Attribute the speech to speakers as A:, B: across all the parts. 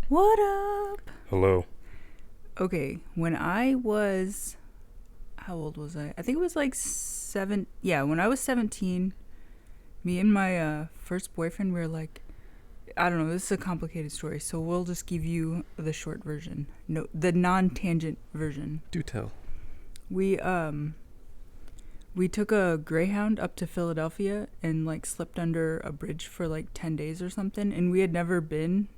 A: What up?
B: Hello.
A: Okay, when I was, how old was I? I think it was like seven. Yeah, when I was 17, me and my first boyfriend, we were like, I don't know, this is a complicated story, so we'll just give you the short version. No, the non-tangent version.
B: Do tell.
A: We, we took a Greyhound up to Philadelphia and like slept under a bridge for like 10 days or something, and we had never been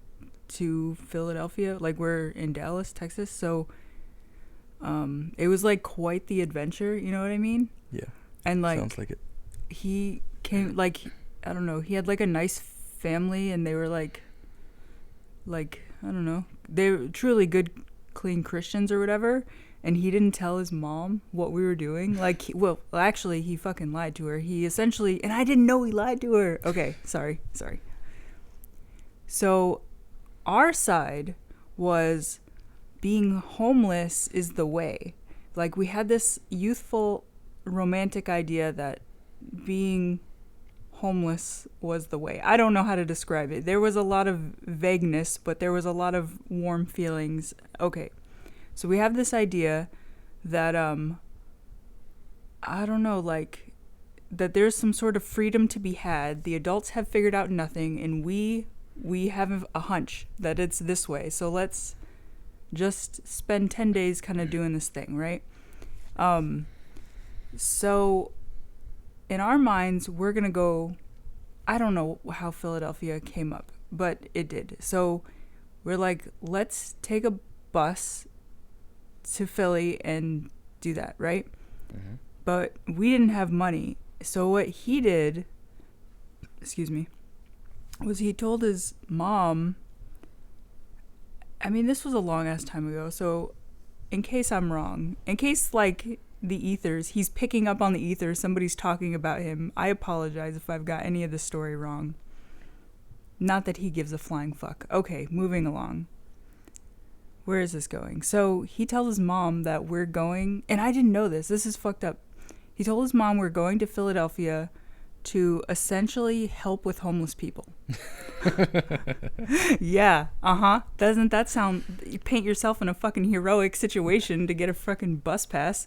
A: to Philadelphia. Like, we're in Dallas, Texas, so it was like quite the adventure, you know what I mean?
B: Yeah,
A: And
B: sounds
A: like
B: like it.
A: he came like, I don't know, he had like a nice family, and they were like I don't know, they were truly good, clean Christians or whatever. And he didn't tell his mom what we were doing. Like, well, actually, he fucking lied to her. He essentially, and I didn't know he lied to her. Okay, sorry. So our side was being homeless is the way. Like, we had this youthful romantic idea that being homeless was the way. I don't know how to describe it. There was a lot of vagueness, but there was a lot of warm feelings. Okay. So we have this idea that I don't know, like, that there's some sort of freedom to be had. The adults have figured out nothing, and we have a hunch that it's this way. So let's just spend 10 days kind of doing this thing, right? So in our minds, we're going to go, I don't know how Philadelphia came up, but it did. So we're like, let's take a bus to Philly and do that, right?
B: Mm-hmm.
A: But we didn't have money. So what he did, excuse me, was he told his mom, I mean, this was a long ass time ago, so in case I'm wrong, in case like the ethers, he's picking up on the ethers, somebody's talking about him, I apologize if I've got any of the story wrong. Not that he gives a flying fuck. Okay, moving along. Where is this going? So he tells his mom that we're going, and I didn't know this. This is fucked up. He told his mom we're going to Philadelphia to essentially help with homeless people. Yeah, Doesn't that sound... You paint yourself in a fucking heroic situation to get a fucking bus pass.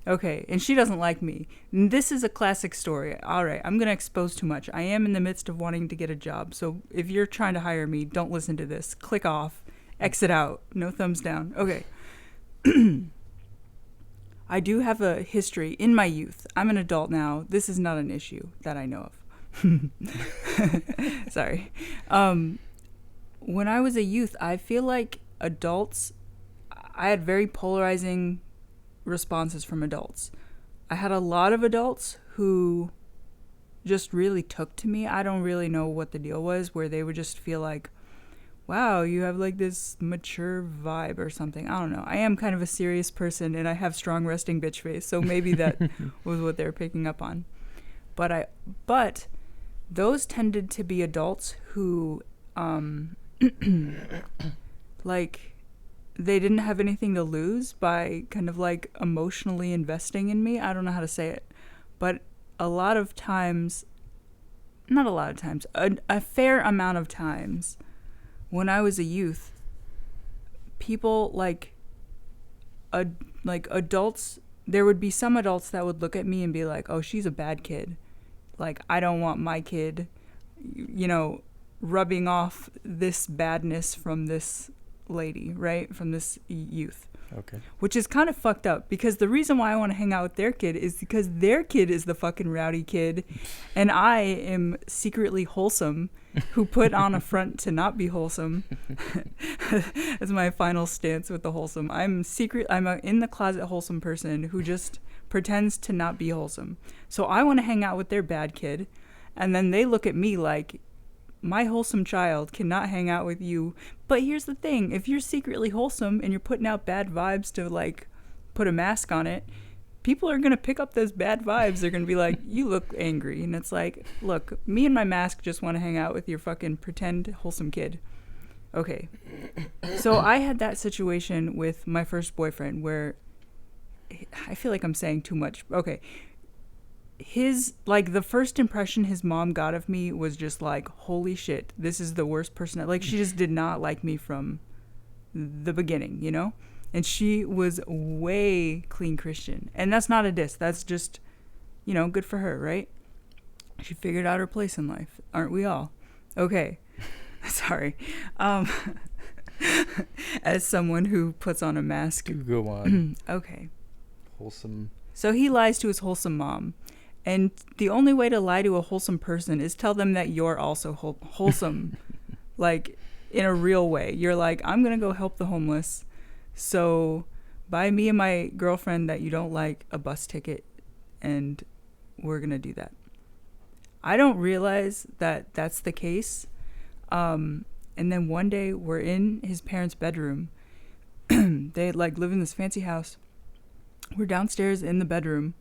A: Okay, and she doesn't like me. This is a classic story. All right, I'm going to expose too much. I am in the midst of wanting to get a job, so if you're trying to hire me, don't listen to this. Click off. Exit out. No thumbs down. Okay. I do have a history in my youth. I'm an adult now. This is not an issue that I know of. Sorry. When I was a youth, I feel like adults, I had very polarizing responses from adults. I had a lot of adults who just really took to me. I don't really know what the deal was, where they would just feel like, wow, you have like this mature vibe or something. I don't know. I am kind of a serious person, and I have strong resting bitch face, so maybe that was what they were picking up on. But those tended to be adults who like, they didn't have anything to lose by kind of like emotionally investing in me. I don't know how to say it, but a lot of times, not a lot of times, a fair amount of times, when I was a youth, people like adults, there would be some adults that would look at me and be like, "Oh, she's a bad kid. Like, I don't want my kid, you know, rubbing off this badness from this lady, right? From this youth."
B: Okay.
A: Which is kind of fucked up, because the reason why I want to hang out with their kid is because their kid is the fucking rowdy kid, and I am secretly wholesome, who put on a front to not be wholesome. That's my final stance with the wholesome. I'm a in the closet wholesome person who just pretends to not be wholesome. So I want to hang out with their bad kid, and then they look at me like, my wholesome child cannot hang out with you. But here's the thing, if you're secretly wholesome and you're putting out bad vibes to like put a mask on it, people are going to pick up those bad vibes. They're going to be like, you look angry. And it's like, look, me and my mask just want to hang out with your fucking pretend wholesome kid. Okay. So I had that situation with my first boyfriend where, I feel like I'm saying too much. Okay. his, like, the first impression his mom got of me was just like, holy shit, this is the worst person. Like, she just did not like me from the beginning, you know? And she was way clean Christian. And that's not a diss. That's just, you know, good for her, right? She figured out her place in life. Aren't we all? Okay. Sorry. As someone who puts on a mask.
B: Go on.
A: Okay.
B: Wholesome.
A: So he lies to his wholesome mom. And the only way to lie to a wholesome person is tell them that you're also wholesome. Like, in a real way. You're like, I'm going to go help the homeless. So buy me and my girlfriend that you don't like a bus ticket. And we're going to do that. I don't realize that that's the case. And then one day we're in his parents' bedroom. They like live in this fancy house. We're downstairs in the bedroom.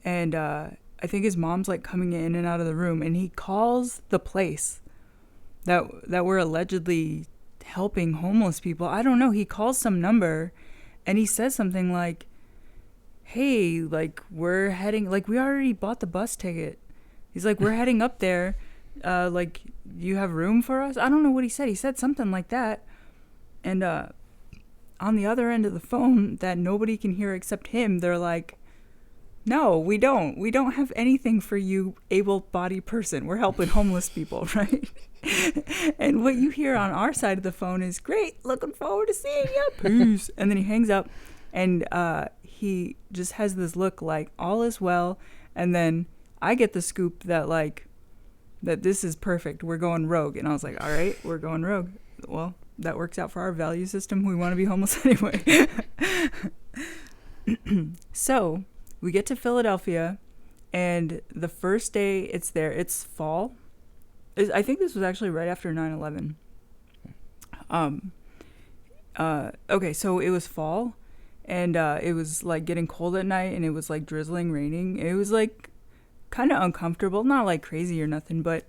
A: And I think his mom's like coming in and out of the room. And he calls the place that we're allegedly helping homeless people. I don't know. He calls some number and he says something like, hey, like we're heading, like we already bought the bus ticket. He's like, we're heading up there. Like, you have room for us? I don't know what he said. He said something like that. And on the other end of the phone that nobody can hear except him, they're like, no, we don't. We don't have anything for you, able-bodied person. We're helping homeless people, right? And what you hear on our side of the phone is, great, looking forward to seeing you. Peace. And then he hangs up, and he just has this look like all is well. And then I get the scoop that, like, that this is perfect. We're going rogue. And I was like, all right, we're going rogue. Well, that works out for our value system. We want to be homeless anyway. So we get to Philadelphia, and the first day it's there, it's fall. I think this was actually right after 9/11. Okay, so it was fall, and it was like getting cold at night, and it was like drizzling, raining. It was like kind of uncomfortable, not like crazy or nothing, but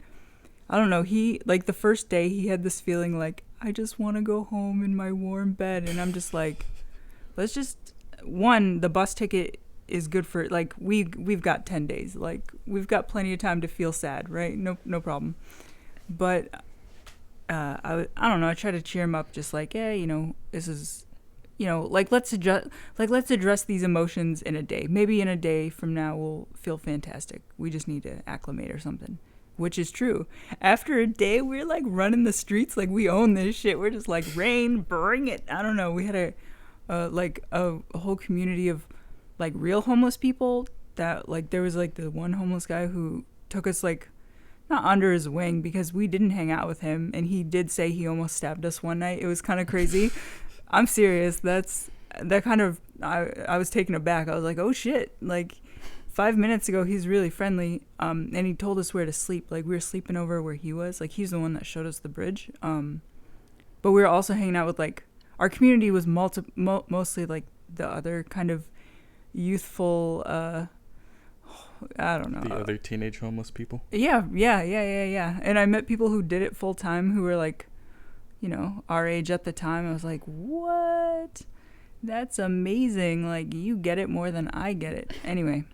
A: I don't know. He, like, the first day he had this feeling like, I just want to go home in my warm bed. And I'm just like, let's just, the bus ticket is good for, like, we've got 10 days. Like, we've got plenty of time to feel sad, right? No problem. But I don't know. I try to cheer him up, just like, yeah, you know, this is, you know, like, let's address these emotions in a day. Maybe in a day from now we'll feel fantastic. We just need to acclimate or something, which is true. After a day, we're like running the streets like we own this shit. We're just like, rain, bring it. I don't know. We had a whole community of like real homeless people that, like, there was like the one homeless guy who took us, like, not under his wing, because we didn't hang out with him, and he did say he almost stabbed us one night. It was kind of crazy. I'm serious. That kind of, I was taken aback. I was like, oh shit. Like, 5 minutes ago, he's really friendly. And he told us where to sleep. Like, we were sleeping over where he was. Like, he's the one that showed us the bridge. But we were also hanging out with, like, our community was mostly like the other kind of youthful, I don't know.
B: The other teenage homeless people?
A: Yeah. And I met people who did it full time who were like, you know, our age at the time. I was like, what? That's amazing. Like, you get it more than I get it. Anyway,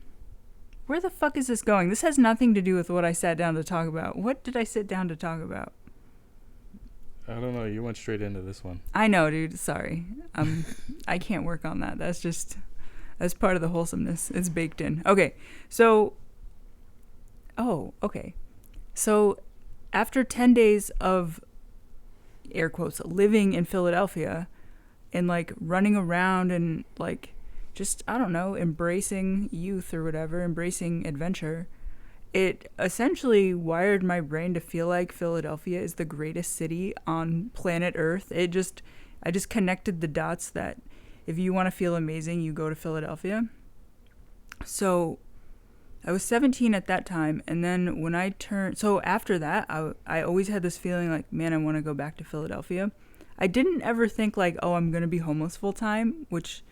A: where the fuck is this going? This has nothing to do with what I sat down to talk about. What did I sit down to talk about?
B: I don't know. You went straight into this one.
A: I know, dude. Sorry. I can't work on that. That's part of the wholesomeness. It's baked in. Okay. So after 10 days of, air quotes, living in Philadelphia and like running around and like just, I don't know, embracing youth or whatever, embracing adventure, it essentially wired my brain to feel like Philadelphia is the greatest city on planet Earth. I just connected the dots that if you want to feel amazing, you go to Philadelphia. So I was 17 at that time, and then when I turned, so after that, I always had this feeling like, man, I want to go back to Philadelphia. I didn't ever think like, oh, I'm going to be homeless full time, which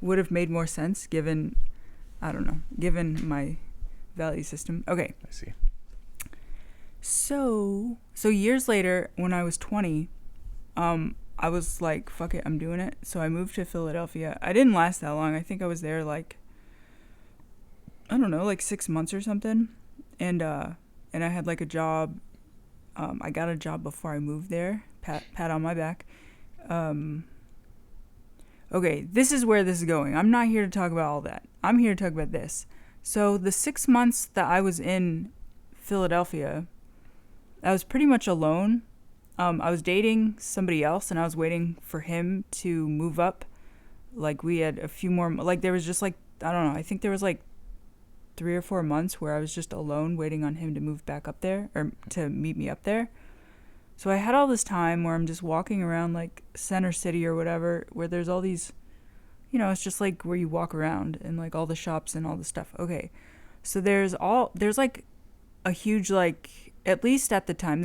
A: would have made more sense given my value system. Okay.
B: I see.
A: So years later, when I was 20, I was like, fuck it, I'm doing it. So I moved to Philadelphia. I didn't last that long. I think I was there like, I don't know, like 6 months or something. And I had like a job. I got a job before I moved there. Pat on my back. Okay, this is where this is going. I'm not here to talk about all that. I'm here to talk about this. So the 6 months that I was in Philadelphia, I was pretty much alone. I was dating somebody else, and I was waiting for him to move up. Like, we had a few more, like, there was just, like, I don't know, I think there was, like, 3 or 4 months where I was just alone waiting on him to move back up there, or to meet me up there. So I had all this time where I'm just walking around, like, Center City or whatever, where there's all these, you know, it's just, like, where you walk around, and, like, all the shops and all the stuff. Okay, so there's, like, a huge, like, at least at the time,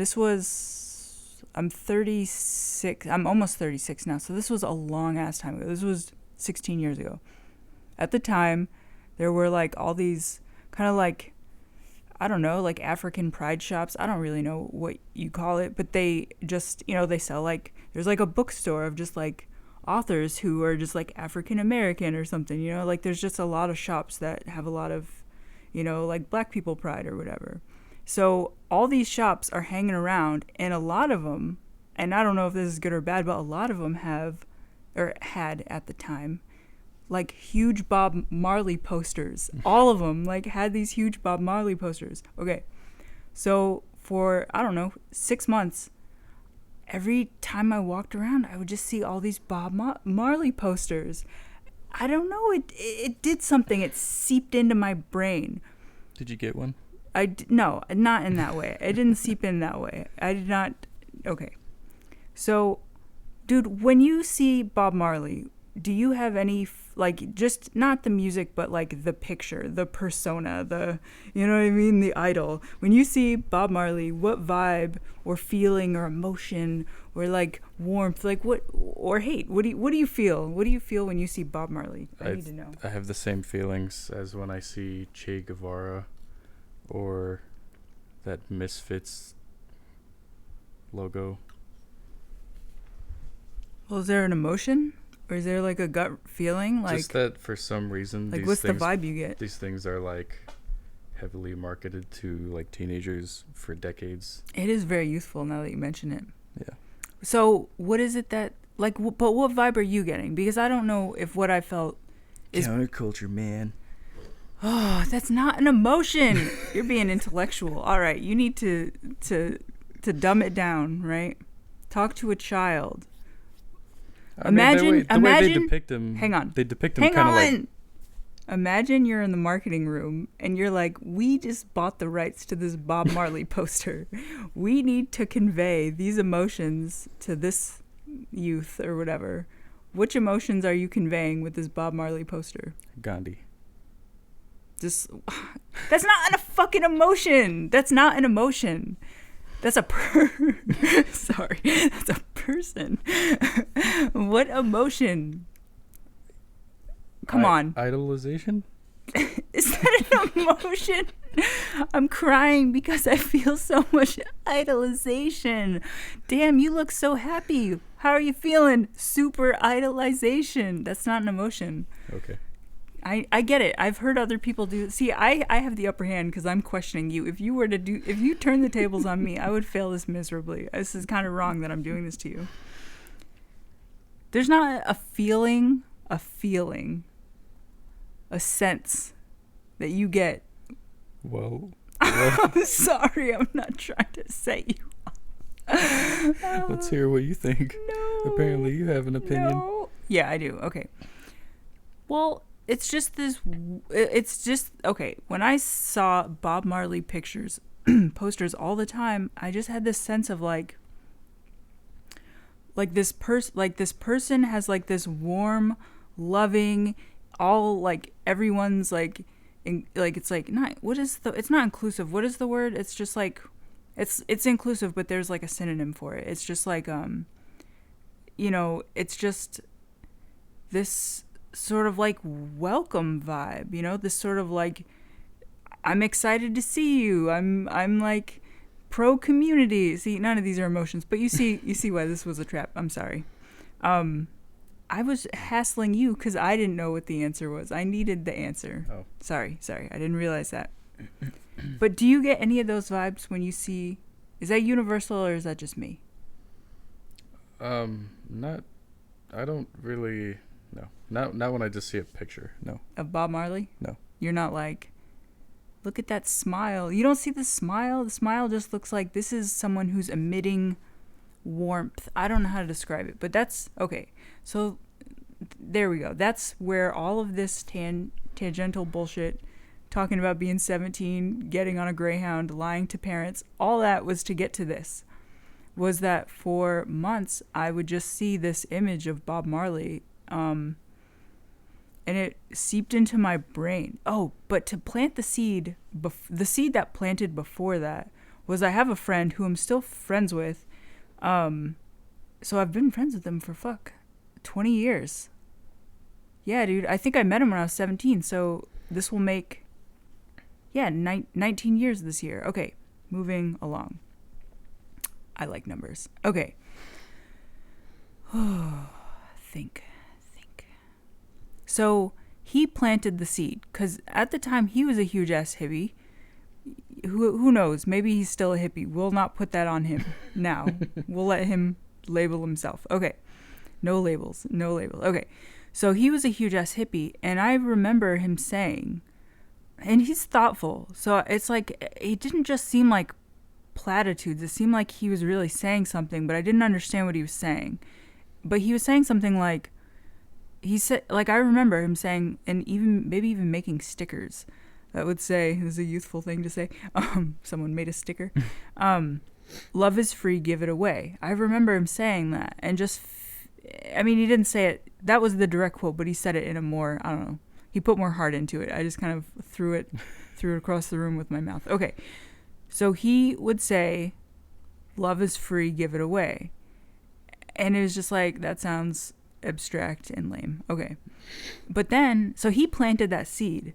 A: I'm 36. I'm almost 36 now. So this was a long ass time ago. This was 16 years ago. At the time, there were like all these kind of like, I don't know, like African pride shops. I don't really know what you call it, but they just, you know, they sell like, there's like a bookstore of just like authors who are just like African American or something, you know, like there's just a lot of shops that have a lot of, you know, like black people pride or whatever. So all these shops are hanging around, and a lot of them, and I don't know if this is good or bad, but a lot of them have, or had at the time, like huge Bob Marley posters. All of them like had these huge Bob Marley posters. Okay, so for, I don't know, 6 months, every time I walked around, I would just see all these Bob Marley posters. I don't know, it did something. It seeped into my brain.
B: Did you get one?
A: No, not in that way. It didn't seep in that way. I did not. Okay. So, dude, when you see Bob Marley, do you have any, like, just not the music, but like the picture, the persona, you know what I mean? The idol. When you see Bob Marley, what vibe or feeling or emotion or like warmth, like what, or hate? What do you feel? What do you feel when you see Bob Marley? I need to know.
B: I have the same feelings as when I see Che Guevara. Or that Misfits logo.
A: Well, is there an emotion? Or is there like a gut feeling? Like,
B: just that for some reason,
A: like, what's the vibe you get?
B: These things are like heavily marketed to like teenagers for decades.
A: It is very youthful now that you mention it.
B: Yeah.
A: So what is it that, like, but what vibe are you getting? Because I don't know if what I felt is...
B: Counterculture, man.
A: Oh, that's not an emotion. You're being intellectual. All right, you need to dumb it down, right? Talk to a child. Imagine
B: the way they depict him.
A: Hang on.
B: They depict him kind of like.
A: Imagine you're in the marketing room and you're like, we just bought the rights to this Bob Marley poster. We need to convey these emotions to this youth or whatever. Which emotions are you conveying with this Bob Marley poster?
B: Gandhi.
A: Just, that's not a fucking emotion. That's not an emotion. That's a sorry, that's a person. What emotion? Come on.
B: Idolization?
A: Is that an emotion? I'm crying because I feel so much idolization. Damn, you look so happy. How are you feeling? Super idolization. That's not an emotion.
B: Okay.
A: I get it. I've heard other people do. See, I have the upper hand because I'm questioning you. If you turn the tables on me, I would fail this miserably. This is kind of wrong that I'm doing this to you. There's not a feeling, a sense that you get.
B: Whoa.
A: I'm sorry. I'm not trying to set you up.
B: Let's hear what you think.
A: No.
B: Apparently you have an opinion.
A: No. Yeah, I do. Okay. Well, it's just, okay, when I saw Bob Marley posters all the time, I just had this sense of like this person has like this warm, loving, all like everyone's like, it's like, it's not inclusive. What is the word? It's just like, it's inclusive, but there's like a synonym for it. It's just like, you know, it's just this sort of like welcome vibe, you know, this sort of like, I'm excited to see you. I'm like pro community. See, none of these are emotions, but you see why this was a trap. I'm sorry. I was hassling you because I didn't know what the answer was. I needed the answer.
B: Oh.
A: Sorry. I didn't realize that. But do you get any of those vibes when you see... Is that universal or is that just me?
B: Not... I don't really... No. Not when I just see a picture. No.
A: Of Bob Marley?
B: No.
A: You're not like, look at that smile. You don't see the smile? The smile just looks like this is someone who's emitting warmth. I don't know how to describe it, but that's... Okay. So, there we go. That's where all of this tangential bullshit... Talking about being 17, getting on a Greyhound, lying to parents, all that was to get to this. Was that for months I would just see this image of Bob Marley, and it seeped into my brain. Oh, but to plant the seed, the seed that planted before that was I have a friend who I'm still friends with. So I've been friends with him for 20 years. Yeah, dude, I think I met him when I was 17, so this will make... Yeah, 19 years this year. Okay, moving along. I like numbers. Okay. Think. So he planted the seed because at the time he was a huge ass hippie. Who knows? Maybe he's still a hippie. We'll not put that on him now. We'll let him label himself. Okay. No labels. Okay. So he was a huge ass hippie, and I remember him saying... And he's thoughtful. So it's like, it didn't just seem like platitudes. It seemed like he was really saying something, but I didn't understand what he was saying. But he was saying something like, he said, like, I remember him saying, and maybe even making stickers that would say, this is a youthful thing to say, someone made a sticker, love is free, give it away. I remember him saying that, and just, I mean, he didn't say it, that was the direct quote, but he said it in a more, I don't know, he put more heart into it. I just kind of threw it across the room with my mouth. Okay. So he would say, love is free, give it away. And it was just like, that sounds abstract and lame. Okay. But then, so he planted that seed.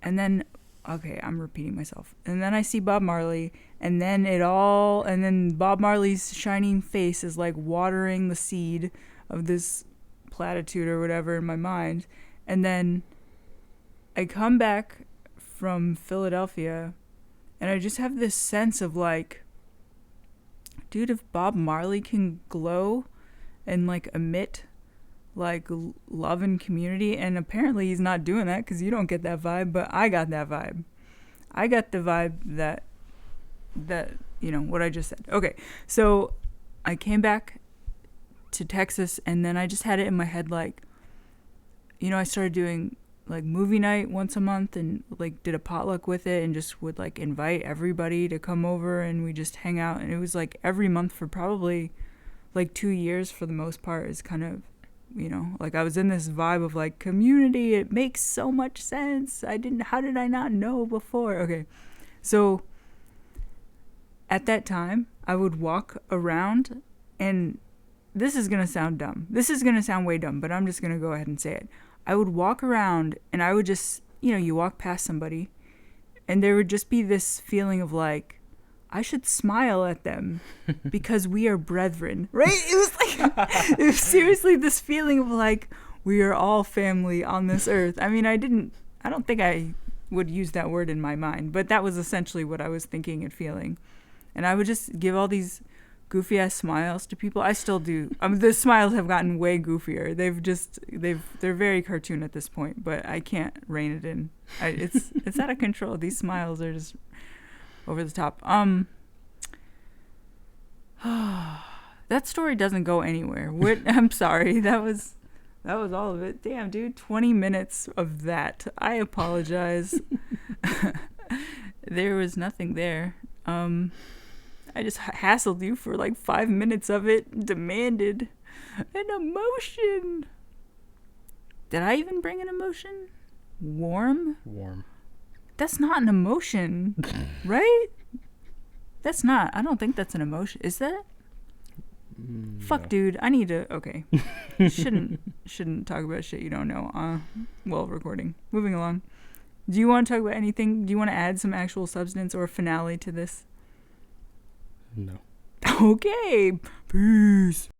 A: And then, okay, I'm repeating myself. And then I see Bob Marley. And then Bob Marley's shining face is like watering the seed of this platitude or whatever in my mind. And then... I come back from Philadelphia and I just have this sense of like, dude, if Bob Marley can glow and like emit like love and community, and apparently he's not doing that because you don't get that vibe, but I got that vibe. I got the vibe that, you know, what I just said. Okay, so I came back to Texas and then I just had it in my head like, you know, I started doing... like movie night once a month and like did a potluck with it and just would like invite everybody to come over and we just hang out, and it was like every month for probably like 2 years for the most part. Is kind of, you know, like I was in this vibe of like community, it makes so much sense, how did I not know before? Okay, so at that time I would walk around, and this is gonna sound dumb, this is gonna sound way dumb, but I'm just gonna go ahead and say it. I would walk around and I would just, you know, you walk past somebody and there would just be this feeling of like, I should smile at them because we are brethren, right? It was like, it was seriously this feeling of like, we are all family on this earth. I mean, I don't think I would use that word in my mind, but that was essentially what I was thinking and feeling. And I would just give all these goofy ass smiles to people. I still do. The smiles have gotten way goofier. They're very cartoon at this point, but I can't rein it in. It's out of control. These smiles are just over the top. That story doesn't go anywhere. I'm sorry. That was all of it. Damn, dude. 20 minutes of that. I apologize. There was nothing there. I just hassled you for like 5 minutes of it, demanded an emotion. Did I even bring an emotion? Warm? That's not an emotion, right? That's not. I don't think that's an emotion. Is that? Fuck, no. Dude. I need to. Okay. Shouldn't talk about shit you don't know. While recording. Moving along. Do you want to talk about anything? Do you want to add some actual substance or finale to this?
B: No.
A: Okay. Peace.